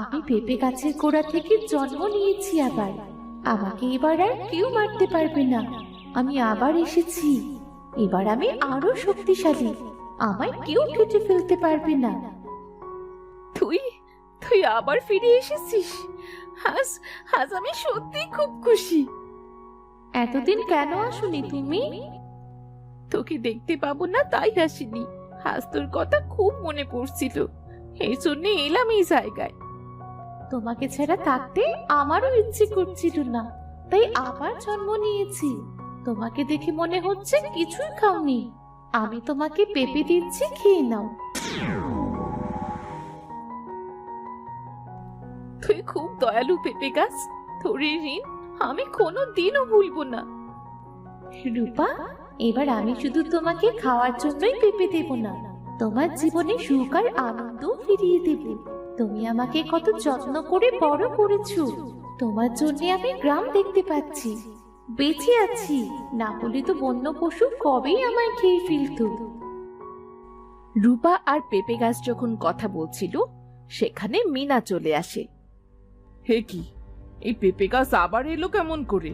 আমি পেঁপে গাছের গোড়া থেকে জন্ম নিয়েছি আবার। আমাকে এবার আর কেউ মারতে পারবে না। আমি আবার এসেছি। এবার আমি আরো শক্তিশালী। আমায় কেউ কেটে ফেলতে পারবে না। তুই তুই আবার ফিরে এসেছিস। আজ আজ আমি সত্যি খুব খুশি। এতদিন কেন আসোনি তুমি? তোকে দেখতে পাবো না তাই আসিনি। আজ তোর কথা খুব মনে পড়ছিল, এই জন্য এলাম এই জায়গায়। তোমাকে ছাড়া থাকতে আমারও ইচ্ছে করছিল না, তাই আবার জন্ম নিয়েছি। তোমাকে দেখে মনে হচ্ছে কিছুই খাওনি। আমি তোমাকে পেঁপে দিচ্ছি, খেয়ে নাও। তুই খুব দয়ালু পেঁপে গাছ। তোর এই ঋণ আমি কোনো দিনও ভুলবো না। রূপা, এবার আমি শুধু তোমাকে খাওয়ার জন্যই পেঁপে দেব না, তোমার জীবনে সুখ আর আনন্দ ফিরিয়ে দেব। তুমি আমাকে কত যত্ন করে বড় করেছো। তোমার জন্য আমি গ্রাম দেখতে পাচ্ছি, বেঁচে আছি। না হলে তো বন্য পশু কবেই আমায় খেয়ে ফেলতো। রূপা আর পেঁপে গাছ যখন কথা বলছিল, সেখানে মিনা চলে আসে। হে কি, এই পেঁপে গাছ আবার এলো কেমন করে?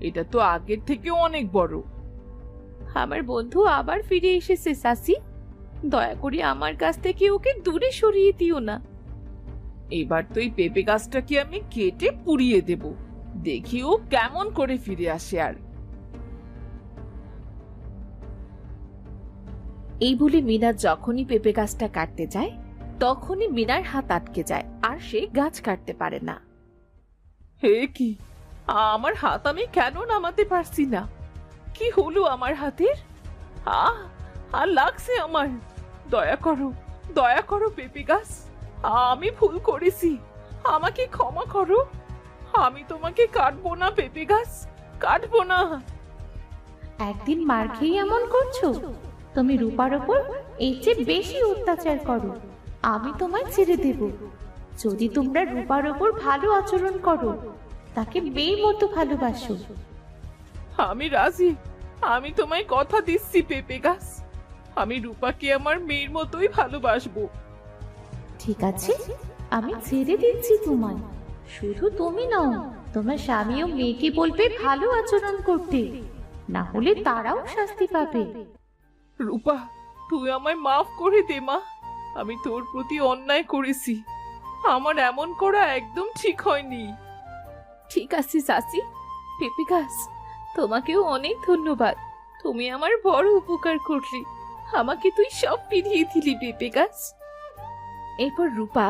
এটা তো আগের থেকে অনেক বড়। আমার বন্ধু আবার ফিরে এসেছে সাসি। দয়া করে আমার কাছ থেকে ওকে দূরে সরিয়ে দিও না। এবার তো এই পেঁপে গাছটাকে আমি কেটে পুড়িয়ে দেব, দেখি ও কেমন করে ফিরে আসে। আর এই বলে মিনা যখনই পেঁপে গাছটা কাটতে যায়, তখনই মিনার হাত আটকে যায় আর সে গাছ কাটতে পারে না। হে কি, আমার হাত আমি কেন নামাতে পারছি না? কি হলো আমার হাতের? আর লাগছে আমার। দয়া করো পেঁপে গাছ, আমি ভুল করেছি, আমাকে ক্ষমা করো। আমি তোমাকে কাটবো না পেঁপে গাছ, কাটবো না। একদিন মার খেয়ে এমন করছো? তুমি রূপার ওপর এর চেয়ে বেশি অত্যাচার করো, আমি তোমায় ছেড়ে দেব। যদি তোমরা রূপার ওপর ভালো আচরণ করো, তাকে মেয়ের মতো ভালোবাসো। আমি রাজি, আমি তোমায় কথা দিচ্ছি পেঁপে গাছ, আমি রূপাকে আমার মেয়ের মতোই ভালোবাসবো। ঠিক আছে, আমি ছেড়ে দিচ্ছি তোমায়। শুধু তুমি নও, তোমার স্বামীও মেয়েকে বলবে ভালো আচরণ করতে, না হলে তারাও শাস্তি পাবে। রূপা, তুই আমায় মাফ করে দে মা। আমি তোর প্রতি অন্যায় করেছি, আমার এমন করা একদম ঠিক হয়নি। ঠিক আছে সাসি। পেঁপে গাছ, তোমাকেও অনেক ধন্যবাদ। তুমি আমার বড় উপকার করলি। আমাকে তুই সব ফিরিয়ে দিলি পেঁপে গাছ। এরপর রূপা